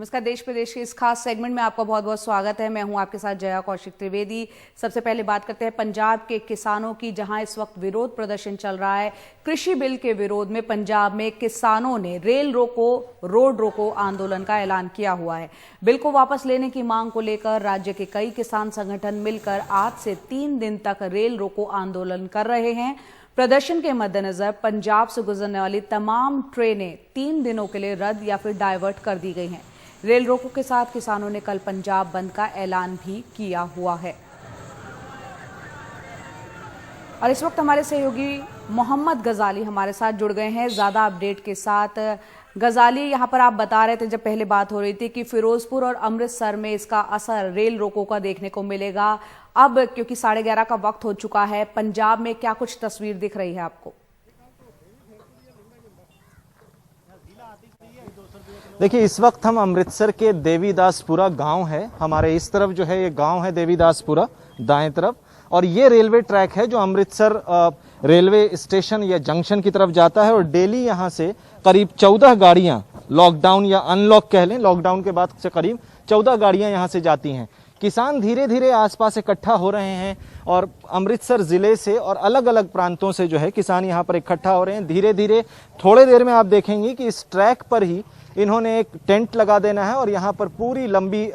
नमस्कार। देश प्रदेश के इस खास सेगमेंट में आपका बहुत बहुत स्वागत है। मैं हूं आपके साथ जया कौशिक त्रिवेदी। सबसे पहले बात करते हैं पंजाब के किसानों की, जहां इस वक्त विरोध प्रदर्शन चल रहा है। कृषि बिल के विरोध में पंजाब में किसानों ने रेल रोको रोड रोको आंदोलन का ऐलान किया हुआ है। बिल को वापस लेने की मांग को लेकर राज्य के कई किसान संगठन मिलकर आज से 3 दिन तक रेल रोको आंदोलन कर रहे हैं। प्रदर्शन के मद्देनजर पंजाब से गुजरने वाली तमाम ट्रेनें 3 दिनों के लिए रद्द या फिर डायवर्ट कर दी गई हैं। रेल रोको के साथ किसानों ने कल पंजाब बंद का ऐलान भी किया हुआ है। और इस वक्त हमारे सहयोगी मोहम्मद गजाली हमारे साथ जुड़ गए हैं ज्यादा अपडेट के साथ। गजाली, यहां पर आप बता रहे थे जब पहले बात हो रही थी कि फिरोजपुर और अमृतसर में इसका असर रेल रोको का देखने को मिलेगा। अब क्योंकि 11:30 का वक्त हो चुका है, पंजाब में क्या कुछ तस्वीर दिख रही है आपको? देखिए, इस वक्त हम अमृतसर के देवीदासपुरा गांव है। हमारे इस तरफ जो है ये गांव है देवीदासपुरा, दाएं तरफ, और ये रेलवे ट्रैक है जो अमृतसर रेलवे स्टेशन या जंक्शन की तरफ जाता है। और डेली यहाँ से करीब 14 गाड़ियां, लॉकडाउन या अनलॉक कह लें, लॉकडाउन के बाद से करीब 14 गाड़ियां यहाँ से जाती हैं। किसान धीरे धीरे आसपास इकट्ठा हो रहे हैं और अमृतसर जिले से और अलग अलग प्रांतों से जो है किसान यहाँ पर इकट्ठा हो रहे हैं। धीरे धीरे थोड़े देर में आप देखेंगे कि इस ट्रैक पर ही इन्होंने एक टेंट लगा देना है और यहाँ पर पूरी लंबी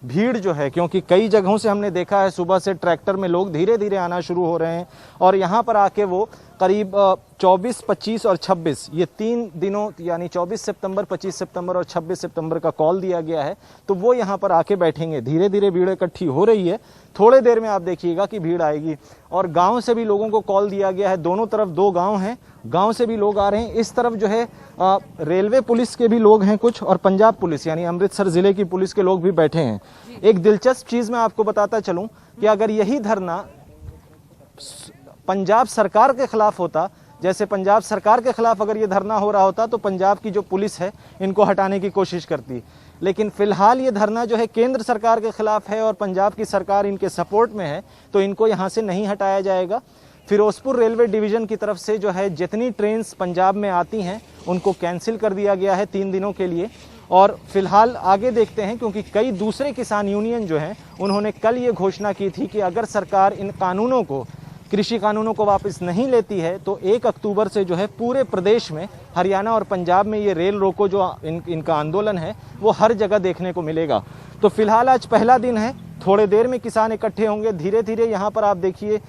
भीड़ जो है, क्योंकि कई जगहों से हमने देखा है सुबह से ट्रैक्टर में लोग धीरे धीरे आना शुरू हो रहे हैं और यहाँ पर आके वो करीब 24, 25 और 26 ये 3 दिनों यानी 24 सितंबर, 25 सितंबर और 26 सितंबर का कॉल दिया गया है, तो वो यहाँ पर आके बैठेंगे। धीरे धीरे भीड़ इकट्ठी हो रही है, थोड़े देर में आप देखिएगा कि भीड़ आएगी। और गांव से भी लोगों को कॉल दिया गया है, दोनों तरफ 2 गांव हैं, गांव से भी लोग आ रहे हैं। इस तरफ जो है रेलवे पुलिस के भी लोग हैं कुछ, और पंजाब पुलिस यानी अमृतसर जिले की पुलिस के लोग भी बैठे हैं। एक दिलचस्प चीज मैं आपको बताता चलूं कि अगर यही धरना पंजाब सरकार के खिलाफ होता, जैसे पंजाब सरकार के खिलाफ अगर ये धरना हो रहा होता, तो पंजाब की जो पुलिस है इनको हटाने की कोशिश करती। लेकिन फिलहाल ये धरना जो है केंद्र सरकार के खिलाफ है और पंजाब की सरकार इनके सपोर्ट में है, तो इनको यहाँ से नहीं हटाया जाएगा। फिरोजपुर रेलवे डिवीजन की तरफ से जो है जितनी ट्रेन्स पंजाब में आती हैं उनको कैंसिल कर दिया गया है 3 दिनों के लिए। और फिलहाल आगे देखते हैं, क्योंकि कई दूसरे किसान यूनियन जो हैं उन्होंने कल ये घोषणा की थी कि अगर सरकार इन कानूनों को, कृषि कानूनों को वापस नहीं लेती है तो 1 अक्टूबर से जो है पूरे प्रदेश में, हरियाणा और पंजाब में ये रेल रोको जो इनका आंदोलन है वो हर जगह देखने को मिलेगा। तो फिलहाल आज पहला दिन है, थोड़े देर में किसान इकट्ठे होंगे। धीरे धीरे यहाँ पर आप देखिए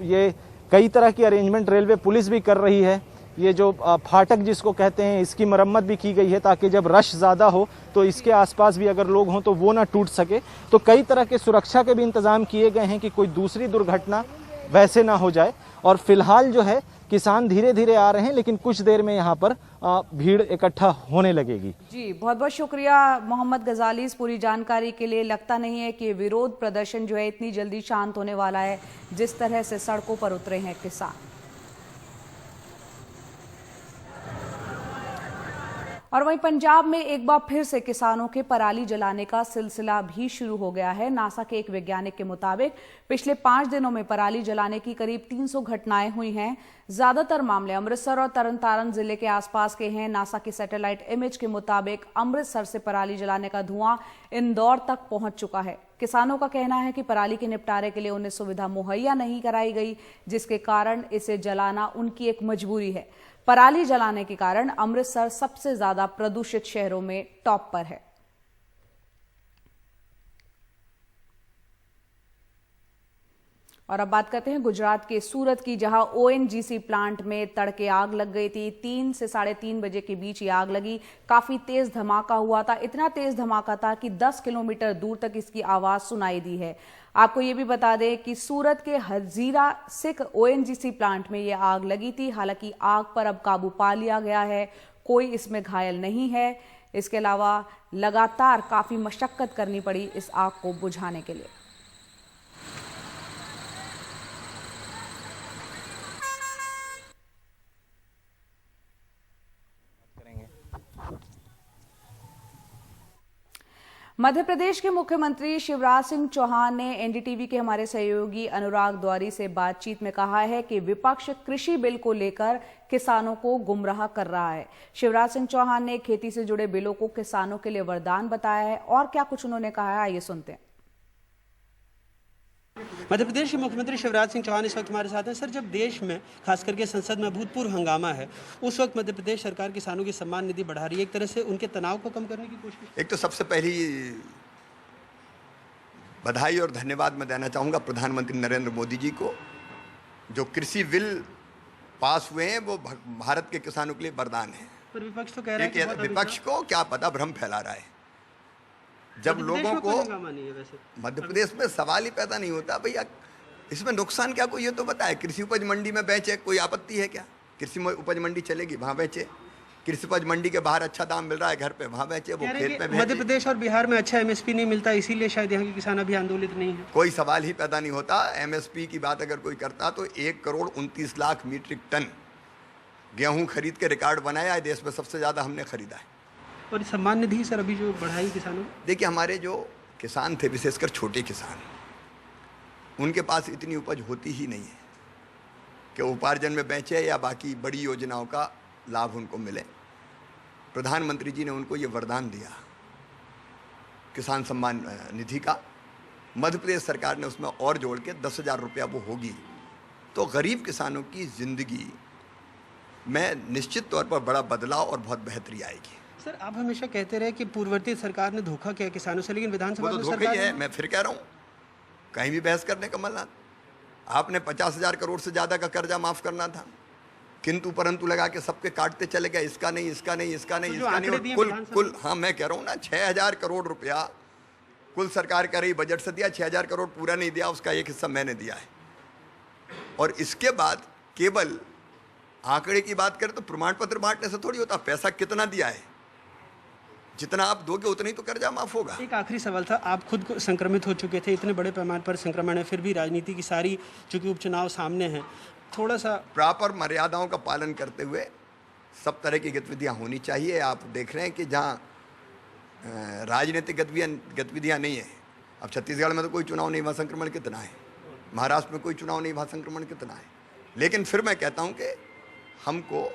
ये कई तरह की अरेंजमेंट रेलवे पुलिस भी कर रही है। ये जो फाटक जिसको कहते हैं इसकी मरम्मत भी की गई है ताकि जब रश ज़्यादा हो तो इसके आसपास भी अगर लोग हों तो वो ना टूट सके। तो कई तरह के सुरक्षा के भी इंतजाम किए गए हैं कि कोई दूसरी दुर्घटना वैसे ना हो जाए। और फिलहाल जो है किसान धीरे धीरे आ रहे हैं, लेकिन कुछ देर में यहाँ पर भीड़ इकट्ठा होने लगेगी। जी, बहुत बहुत शुक्रिया मोहम्मद गजाली इस पूरी जानकारी के लिए। लगता नहीं है कि विरोध प्रदर्शन जो है इतनी जल्दी शांत होने वाला है, जिस तरह से सड़कों पर उतरे हैं किसान। और वहीं पंजाब में एक बार फिर से किसानों के पराली जलाने का सिलसिला भी शुरू हो गया है। नासा के एक वैज्ञानिक के मुताबिक पिछले 5 दिनों में पराली जलाने की करीब 300 घटनाएं हुई हैं। ज्यादातर मामले अमृतसर और तरनतारन जिले के आसपास के हैं। नासा की सैटेलाइट इमेज के मुताबिक अमृतसर से पराली जलाने का धुआं इंदौर तक पहुंच चुका है। किसानों का कहना है कि पराली के निपटारे के लिए उन्हें सुविधा मुहैया नहीं कराई गई, जिसके कारण इसे जलाना उनकी एक मजबूरी है। पराली जलाने के कारण अमृतसर सबसे ज्यादा प्रदूषित शहरों में टॉप पर है। और अब बात करते हैं गुजरात के सूरत की, जहां ओएनजीसी प्लांट में तड़के आग लग गई थी। 3 से 3:30 बजे के बीच ये आग लगी। काफी तेज धमाका हुआ था, इतना तेज धमाका था कि 10 किलोमीटर दूर तक इसकी आवाज सुनाई दी है। आपको ये भी बता दें कि सूरत के हजीरा सिख ओएनजीसी प्लांट में ये आग लगी थी। हालांकि आग पर अब काबू पा लिया गया है, कोई इसमें घायल नहीं है। इसके अलावा लगातार काफी मशक्कत करनी पड़ी इस आग को बुझाने के लिए। मध्य प्रदेश के मुख्यमंत्री शिवराज सिंह चौहान ने एनडीटीवी के हमारे सहयोगी अनुराग द्वारी से बातचीत में कहा है कि विपक्ष कृषि बिल को लेकर किसानों को गुमराह कर रहा है। शिवराज सिंह चौहान ने खेती से जुड़े बिलों को किसानों के लिए वरदान बताया है और क्या कुछ उन्होंने कहा है, आइए सुनते हैं। मध्य प्रदेश के मुख्यमंत्री शिवराज सिंह चौहान इस वक्त हमारे साथ हैं। सर, जब देश में खास करके संसद में अभूतपूर्व हंगामा है, उस वक्त मध्य प्रदेश सरकार किसानों की सम्मान निधि बढ़ा रही है, एक तरह से उनके तनाव को कम करने की कोशिश। एक तो सबसे पहली बधाई और धन्यवाद मैं देना चाहूँगा प्रधानमंत्री नरेंद्र मोदी जी को। जो कृषि बिल पास हुए हैं वो भारत के किसानों के लिए वरदान है। पर विपक्ष तो कह रहा है कि विपक्ष को क्या पता, भ्रम फैला रहा है। जब लोगों को मध्य प्रदेश में सवाल ही पैदा नहीं होता, भैया इसमें नुकसान क्या कोई ये तो बताए। कृषि उपज मंडी में बेचे, कोई आपत्ति है क्या? कृषि उपज मंडी चलेगी, वहाँ बेचे। कृषि उपज मंडी के बाहर अच्छा दाम मिल रहा है, घर पे वहाँ बेचे, वो खेत में बेचे। मध्य प्रदेश और बिहार में अच्छा एमएसपी नहीं मिलता, इसीलिए शायद यहाँ के किसान अभी आंदोलित नहीं है। कोई सवाल ही पैदा नहीं होता। एमएसपी की बात अगर कोई करता तो 1,29,00,000 मीट्रिक टन गेहूँ खरीद के रिकॉर्ड बनाया है। देश में सबसे ज़्यादा हमने खरीदा है। और सम्मान निधि सर अभी जो बढ़ाई किसानों, देखिए हमारे जो किसान थे, विशेषकर छोटे किसान, उनके पास इतनी उपज होती ही नहीं है कि उपार्जन में बेचे या बाकी बड़ी योजनाओं का लाभ उनको मिले। प्रधानमंत्री जी ने उनको ये वरदान दिया किसान सम्मान निधि का। मध्य प्रदेश सरकार ने उसमें और जोड़ के 10,000 रुपया वो होगी, तो गरीब किसानों की ज़िंदगी में निश्चित तौर पर बड़ा बदलाव और बहुत बेहतरी आएगी। सर, आप हमेशा कहते रहे कि पूर्ववर्ती सरकार ने धोखा किया किसानों से, लेकिन विधानसभा में धोखा ही है। मैं फिर कह रहा हूँ, कहीं भी बहस करने कमलनाथ, आपने 50,000 करोड़ से ज़्यादा का कर्जा माफ़ करना था, किंतु परंतु लगा के सबके काटते चले गए। इसका नहीं, इसका नहीं, इसका नहीं, इसका नहीं। कुल हाँ मैं कह रहा हूँ ना, 6,000 करोड़ रुपया कुल सरकार कर रही बजट से दिया, 6,000 करोड़ पूरा नहीं दिया, उसका एक हिस्सा मैंने दिया है। और इसके बाद केवल आंकड़े की बात करें तो प्रमाण पत्र बांटने से थोड़ी होता, पैसा कितना दिया है, जितना आप दोगे उतना ही तो कर्जा माफ होगा। एक आखिरी सवाल था, आप खुद संक्रमित हो चुके थे, इतने बड़े पैमाने पर संक्रमण है, फिर भी राजनीति की सारी चूंकि उपचुनाव सामने हैं, थोड़ा सा प्रॉपर मर्यादाओं का पालन करते हुए सब तरह की गतिविधियां होनी चाहिए। आप देख रहे हैं कि जहां राजनीतिक गतिविधियां नहीं है, अब छत्तीसगढ़ में तो कोई चुनाव नहीं, वहाँ संक्रमण कितना है, महाराष्ट्र में कोई चुनाव नहीं, वहाँ संक्रमण कितना है। लेकिन फिर मैं कहता हूँ कि हमको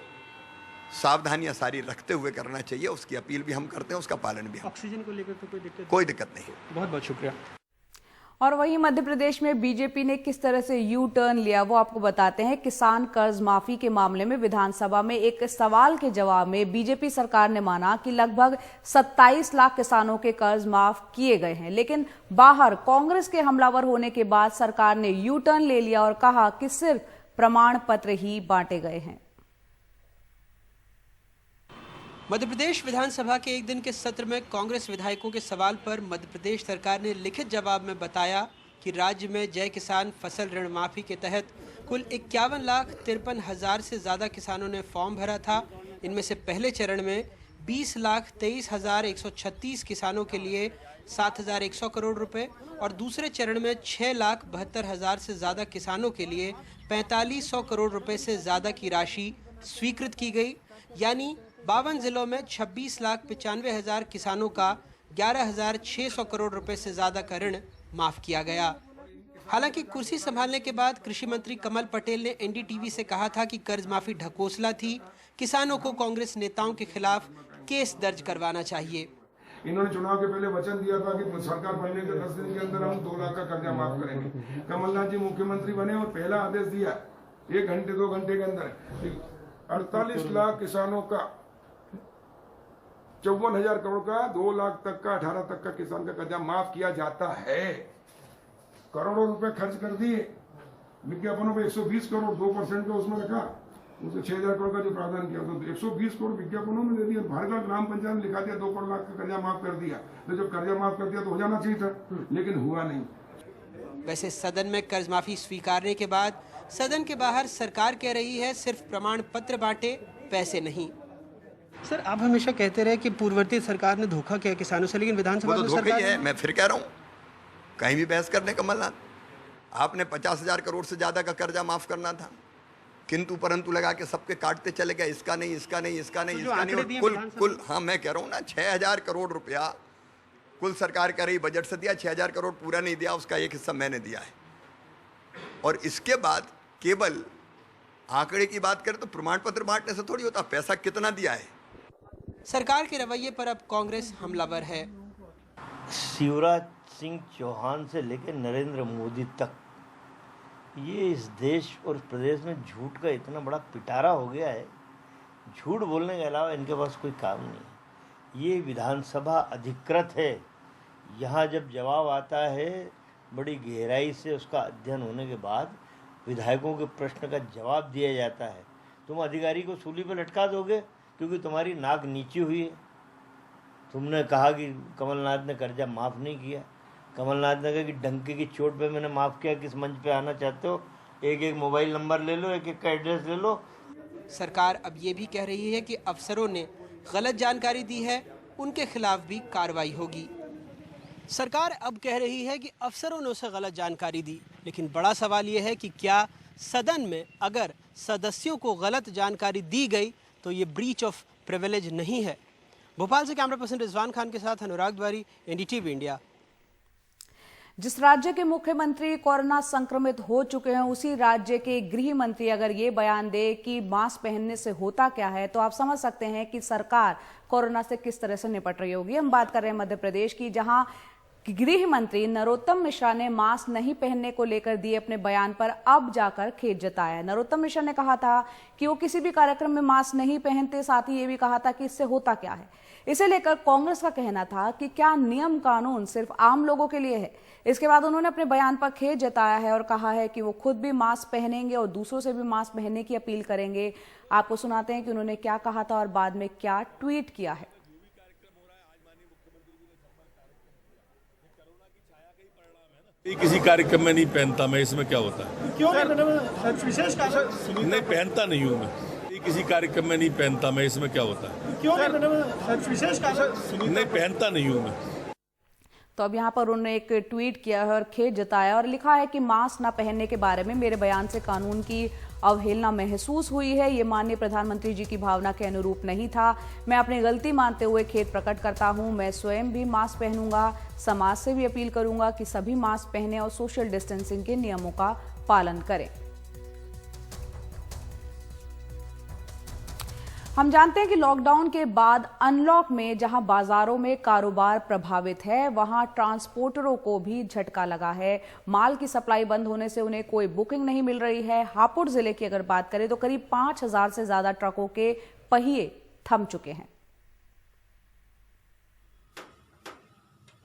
सावधानियां सारी रखते हुए करना चाहिए। उसकी अपील भी हम करते हैं, उसका पालन भी। ऑक्सीजन को लेकर तो कोई दिक्कत नहीं। बहुत बहुत शुक्रिया। और वहीं मध्य प्रदेश में बीजेपी ने किस तरह से यू टर्न लिया वो आपको बताते हैं। किसान कर्ज माफी के मामले में विधानसभा में एक सवाल के जवाब में बीजेपी सरकार ने माना कि लगभग 27 लाख किसानों के कर्ज माफ किए गए हैं, लेकिन बाहर कांग्रेस के हमलावर होने के बाद सरकार ने यू टर्न ले लिया और कहा कि सिर्फ प्रमाण पत्र ही बांटे गए हैं। मध्य प्रदेश विधानसभा के एक दिन के सत्र में कांग्रेस विधायकों के सवाल पर मध्य प्रदेश सरकार ने लिखित जवाब में बताया कि राज्य में जय किसान फसल ऋण माफी के तहत कुल 51,53,000 से ज़्यादा किसानों ने फॉर्म भरा था। इनमें से पहले चरण में 20,23,136 किसानों के लिए 7,100 करोड़ रुपए और दूसरे चरण में 6,72,000 से ज़्यादा किसानों के लिए 4,500 करोड़ रुपए से ज़्यादा की राशि स्वीकृत की गई। यानी 52 जिलों में 26,95,000 किसानों का 11,600 करोड़ रुपए से ज्यादा का ऋण माफ किया गया। हालांकि कुर्सी संभालने के बाद कृषि मंत्री कमल पटेल ने एनडीटीवी से कहा था कि कर्ज माफी ढकोसला थी, किसानों को कांग्रेस नेताओं के खिलाफ केस दर्ज करवाना चाहिए। इन्होंने चुनाव के पहले वचन दिया था कि सरकार बनने के 10 दिन के अंदर हम 2 लाख का कर्जा माफ करेंगे। कमलनाथ जी मुख्यमंत्री बने और पहला आदेश दिया 1 घंटे 2 घंटे के अंदर 48 लाख किसानों का 54,000 करोड़ का 2 लाख तक का 18 तक का किसान का कर्जा माफ किया जाता है। करोड़ों रुपए खर्च कर दिए, विज्ञापनों पे 120 करोड़ 2% का उसमें रखा, उसे 6,000 करोड़ का जो प्रावधान किया तो 120 करोड़ विज्ञापनों में दे दिया। भारत ग्राम पंचायत में लिखा दिया 2 करोड़ लाख का कर्जा माफ कर दिया। तो जब कर्जा माफ कर दिया तो हो जाना चाहिए था, लेकिन हुआ नहीं। वैसे सदन में कर्ज माफी स्वीकारने के बाद सदन के बाहर सरकार कह रही है सिर्फ प्रमाण पत्र बांटे, पैसे नहीं। सर, आप हमेशा कहते रहे कि पूर्ववर्ती सरकार ने धोखा किया किसानों से, लेकिन विधानसभा में धोखा ही है। मैं फिर कह रहा हूँ, कहीं भी बहस करने कमलनाथ, आपने 50,000 करोड़ से ज्यादा का कर्जा माफ करना था, किंतु परंतु लगा के सबके काटते चले गए। इसका नहीं, इसका नहीं, इसका नहीं, इसका नहीं। कुल हाँ मैं कह रहा हूँ ना, 6,000 करोड़ रुपया कुल सरकार कर रही बजट से दिया 6,000 करोड़ पूरा नहीं दिया, उसका एक हिस्सा मैंने दिया है। और इसके बाद केवल आंकड़े की बात करें तो प्रमाण पत्र बांटने से थोड़ी होता, पैसा कितना दिया है। सरकार के रवैये पर अब कांग्रेस हमलावर है। शिवराज सिंह चौहान से लेकर नरेंद्र मोदी तक ये इस देश और प्रदेश में झूठ का इतना बड़ा पिटारा हो गया है, झूठ बोलने के अलावा इनके पास कोई काम नहीं है। ये विधानसभा अधिकृत है, यहाँ जब जवाब आता है बड़ी गहराई से उसका अध्ययन होने के बाद विधायकों के प्रश्न का जवाब दिया जाता है। तुम अधिकारी को सूली पर लटका दोगे क्योंकि तुम्हारी नाक नीची हुई है। तुमने कहा कि कमलनाथ ने कर्जा माफ़ नहीं किया, कमलनाथ ने कहा कि डंके की चोट पे मैंने माफ़ किया। किस मंच पे आना चाहते हो? एक एक मोबाइल नंबर ले लो, एक एक का एड्रेस ले लो। सरकार अब ये भी कह रही है कि अफसरों ने गलत जानकारी दी है, उनके खिलाफ भी कार्रवाई होगी। सरकार अब कह रही है कि अफसरों ने उसे गलत जानकारी दी, लेकिन बड़ा सवाल ये है कि क्या सदन में अगर सदस्यों को गलत जानकारी दी गई तो ये ब्रीच ऑफ प्रिविलेज नहीं है। भोपाल से कैमरा पर्सन रिजवान खान के साथ अनुराग द्वारी, एनडीटीवी इंडिया। जिस राज्य के मुख्यमंत्री कोरोना संक्रमित हो चुके हैं, उसी राज्य के गृह मंत्री अगर ये बयान दे कि मास्क पहनने से होता क्या है, तो आप समझ सकते हैं कि सरकार कोरोना से किस तरह से निपट रही होगी। हम बात कर रहे हैं मध्य प्रदेश की, जहां गृह मंत्री नरोत्तम मिश्रा ने मास्क नहीं पहनने को लेकर दिए अपने बयान पर अब जाकर खेद जताया है। नरोत्तम मिश्रा ने कहा था कि वो किसी भी कार्यक्रम में मास्क नहीं पहनते, साथ ही ये भी कहा था कि इससे होता क्या है। इसे लेकर कांग्रेस का कहना था कि क्या नियम कानून सिर्फ आम लोगों के लिए है। इसके बाद उन्होंने अपने बयान पर खेद जताया है और कहा है कि वो खुद भी मास्क पहनेंगे और दूसरों से भी मास्क पहनने की अपील करेंगे। आपको सुनाते हैं कि उन्होंने क्या कहा था और बाद में क्या ट्वीट किया है। किसी कार्यक्रम में नहीं पहनता मैं, इसमें क्या होता है? क्यों नहीं? विशेष कारण नहीं पहनता नहीं हूँ मैं, किसी कार्यक्रम में नहीं पहनता मैं, इसमें क्या होता है? क्यों नहीं? विशेष कारण नहीं पहनता नहीं हूँ मैं। तो अब यहाँ पर उन्होंने एक ट्वीट किया है और खेद जताया और लिखा है कि मास्क न पहनने के बारे में मेरे बयान से कानून की अवहेलना महसूस हुई है। ये माननीय प्रधानमंत्री जी की भावना के अनुरूप नहीं था। मैं अपनी गलती मानते हुए खेद प्रकट करता हूँ। मैं स्वयं भी मास्क पहनूंगा। समाज से भी अपील करूंगा कि सभी मास्क पहने और सोशल डिस्टेंसिंग के नियमों का पालन करें। हम जानते हैं कि लॉकडाउन के बाद अनलॉक में जहां बाजारों में कारोबार प्रभावित है, वहां ट्रांसपोर्टरों को भी झटका लगा है। माल की सप्लाई बंद होने से उन्हें कोई बुकिंग नहीं मिल रही है। हापुड़ जिले की अगर बात करें तो करीब 5,000 से ज्यादा ट्रकों के पहिए थम चुके हैं।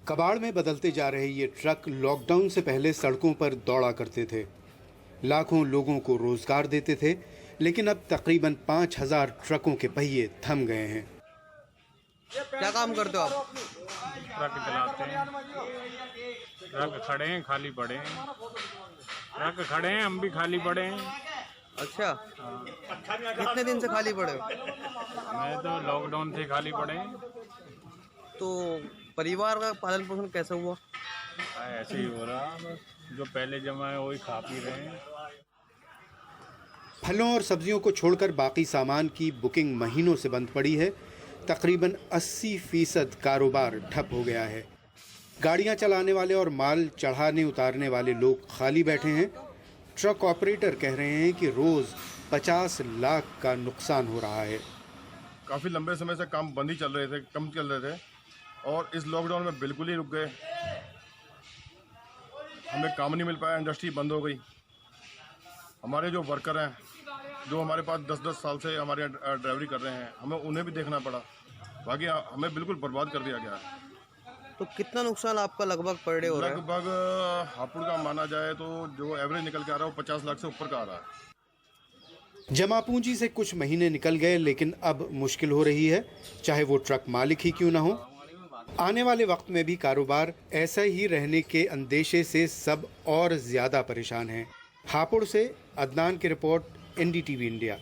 कबाड़ में बदलते जा रहे ये ट्रक लॉकडाउन से पहले सड़कों पर दौड़ा करते थे, लाखों लोगों को रोजगार देते थे, लेकिन अब तकरीबन 5,000 ट्रकों के पहिए थम गए हैं। क्या काम करते हो आप? ट्रक चलाते हैं। ट्रक खड़े हैं, खाली पड़े हैं। ट्रक खड़े हैं, हम भी खाली पड़े हैं। अच्छा, कितने दिन से खाली पड़े हो? मैं तो लॉकडाउन से खाली पड़े हैं। तो परिवार का पालन पोषण कैसे हुआ? ऐसे ही हो रहा, बस जो पहले जमा है वही खा पी रहे हैं। फलों और सब्जियों को छोड़कर बाकी सामान की बुकिंग महीनों से बंद पड़ी है। तकरीबन 80% कारोबार ठप हो गया है। गाड़ियां चलाने वाले और माल चढ़ाने उतारने वाले लोग खाली बैठे हैं। ट्रक ऑपरेटर कह रहे हैं कि रोज 50 लाख का नुकसान हो रहा है। काफ़ी लंबे समय से काम बंद ही चल रहे थे, कम चल रहे थे, और इस लॉकडाउन में बिल्कुल ही रुक गए। हमें काम नहीं मिल पाया, इंडस्ट्री बंद हो गई। हमारे जो वर्कर हैं, जो हमारे पास 10-10 साल से हमारे ड्राइवरी कर रहे हैं, हमें उन्हें भी देखना पड़ा। बाकी हमें बिल्कुल बर्बाद कर दिया गया है। तो कितना नुकसान आपका लगभग पर डे हो रहा है? लगभग हापुड़ का माना जाए तो जो एवरेज निकल के आ रहा है वो 50 लाख से ऊपर का आ रहा है। जमा पूंजी से कुछ महीने निकल गए, लेकिन अब मुश्किल हो रही है, चाहे वो ट्रक मालिक ही क्यों ना हो। आने वाले वक्त में भी कारोबार ऐसा ही रहने के अंदेशे से सब और ज्यादा परेशान हैं। हापुड़ से अदनान की रिपोर्ट, एनडीटीवी इंडिया।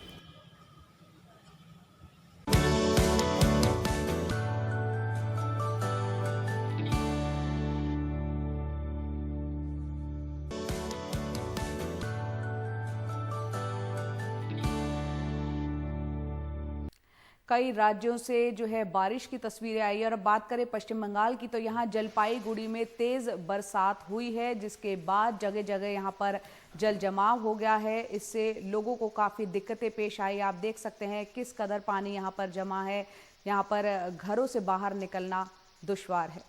कई राज्यों से जो है बारिश की तस्वीरें आई है। और अब बात करें पश्चिम बंगाल की, तो यहाँ जलपाईगुड़ी में तेज बरसात हुई है, जिसके बाद जगह जगह यहाँ पर जल जमाव हो गया है। इससे लोगों को काफ़ी दिक्कतें पेश आई। आप देख सकते हैं किस कदर पानी यहाँ पर जमा है। यहाँ पर घरों से बाहर निकलना दुश्वार है।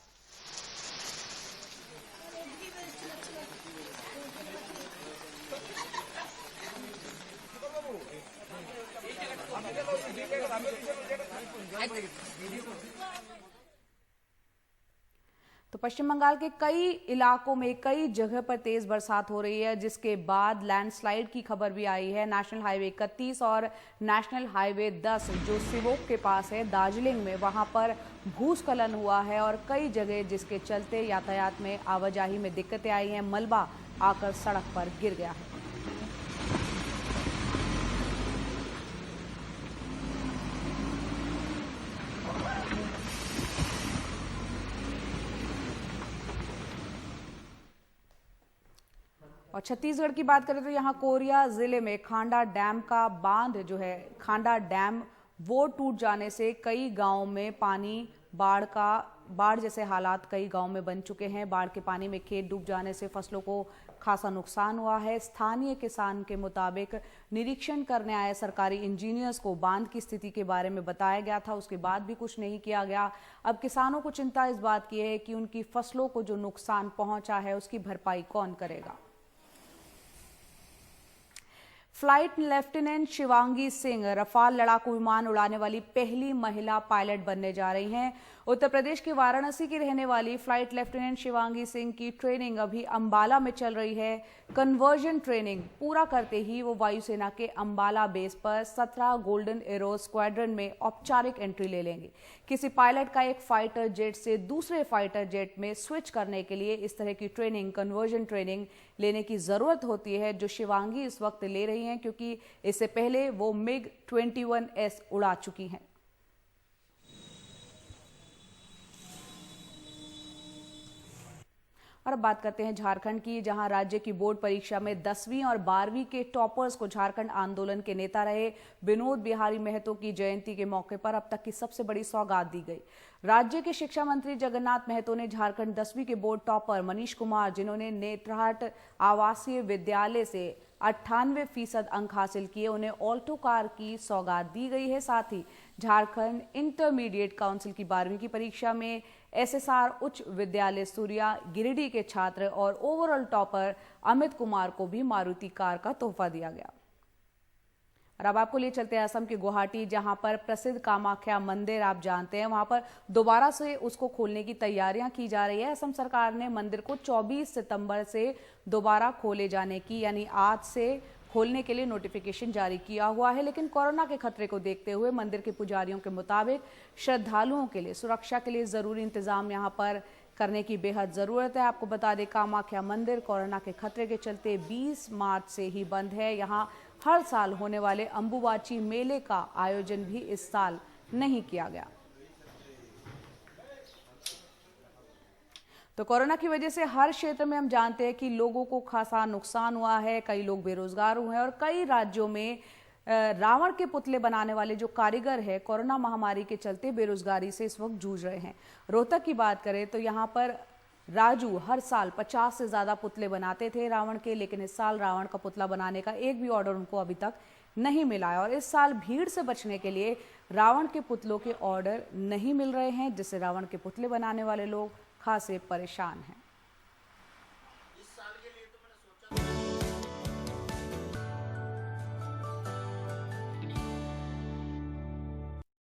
तो पश्चिम बंगाल के कई इलाकों में कई जगह पर तेज बरसात हो रही है, जिसके बाद लैंडस्लाइड की खबर भी आई है। नेशनल हाईवे 31 और नेशनल हाईवे 10 जो सिवोक के पास है दार्जिलिंग में, वहां पर भूस्खलन हुआ है और कई जगह जिसके चलते यातायात में आवाजाही में दिक्कतें आई हैं। मलबा आकर सड़क पर गिर गया है। और छत्तीसगढ़ की बात करें तो यहाँ कोरिया जिले में खांडा डैम का बांध जो है, खांडा डैम, वो टूट जाने से कई गांवों में पानी बाढ़ जैसे हालात कई गांवों में बन चुके हैं। बाढ़ के पानी में खेत डूब जाने से फसलों को खासा नुकसान हुआ है। स्थानीय किसान के मुताबिक निरीक्षण करने आए सरकारी इंजीनियर्स को बांध की स्थिति के बारे में बताया गया था, उसके बाद भी कुछ नहीं किया गया। अब किसानों को चिंता इस बात की है कि उनकी फसलों को जो नुकसान पहुंचा है उसकी भरपाई कौन करेगा। Flight lieutenant Shivangi Singh Rafale लड़ाकू विमान उड़ाने वाली पहली महिला पायलट बनने जा रही हैं। उत्तर प्रदेश के वाराणसी की रहने वाली फ्लाइट लेफ्टिनेंट शिवांगी सिंह की ट्रेनिंग अभी अंबाला में चल रही है। कन्वर्जन ट्रेनिंग पूरा करते ही वो वायुसेना के अंबाला बेस पर 17 गोल्डन एरो स्क्वाड्रन में औपचारिक एंट्री ले लेंगे। किसी पायलट का एक फाइटर जेट से दूसरे फाइटर जेट में स्विच करने के लिए इस तरह की ट्रेनिंग, कन्वर्जन ट्रेनिंग लेने की जरूरत होती है, जो शिवांगी इस वक्त ले रही हैं, क्योंकि इससे पहले वो मिग 21S उड़ा चुकी हैं। और अब बात करते हैं झारखंड की, जहां राज्य की बोर्ड परीक्षा में 10वीं और 12वीं के टॉपर्स को झारखंड आंदोलन के नेता रहे विनोद बिहारी महतो की जयंती के मौके पर अब तक की सबसे बड़ी सौगात दी गई। राज्य के शिक्षा मंत्री जगन्नाथ महतो ने झारखंड 10वीं के बोर्ड टॉपर मनीष कुमार, जिन्होंने नेतरहाट आवासीय विद्यालय से 98% अंक हासिल किए, उन्हें ऑल्टो कार की सौगात दी गई है। साथ ही झारखंड इंटरमीडिएट काउंसिल की 12वीं की परीक्षा में SSR उच्च विद्यालय सूर्या गिरिडीह के छात्र और ओवरऑल टॉपर अमित कुमार को भी मारुति कार का तोहफा दिया गया। और अब आपको लिए चलते हैं असम के गुवाहाटी, जहां पर प्रसिद्ध कामाख्या मंदिर आप जानते हैं, वहां पर दोबारा से उसको खोलने की तैयारियां की जा रही है। असम सरकार ने मंदिर को 24 सितंबर से दोबारा खोले जाने की, यानी आज से खोलने के लिए नोटिफिकेशन जारी किया हुआ है। लेकिन कोरोना के खतरे को देखते हुए मंदिर के पुजारियों के मुताबिक श्रद्धालुओं के लिए सुरक्षा के लिए जरूरी इंतजाम यहां पर करने की बेहद जरूरत है। आपको बता दें, कामाख्या मंदिर कोरोना के खतरे के चलते 20 मार्च से ही बंद है। यहां हर साल होने वाले अंबुबाची मेले का आयोजन भी इस साल नहीं किया गया। तो कोरोना की वजह से हर क्षेत्र में हम जानते हैं कि लोगों को खासा नुकसान हुआ है, कई लोग बेरोजगार हुए हैं और कई राज्यों में रावण के पुतले बनाने वाले जो कारीगर है, कोरोना महामारी के चलते बेरोजगारी से इस वक्त जूझ रहे हैं। रोहतक की बात करें तो यहाँ पर राजू हर साल 50 से ज्यादा पुतले बनाते थे रावण के, लेकिन इस साल रावण का पुतला बनाने का एक भी ऑर्डर उनको अभी तक नहीं मिला है। और इस साल भीड़ से बचने के लिए रावण के पुतलों के ऑर्डर नहीं मिल रहे हैं, जिससे रावण के पुतले बनाने वाले लोग खासे परेशान हैं।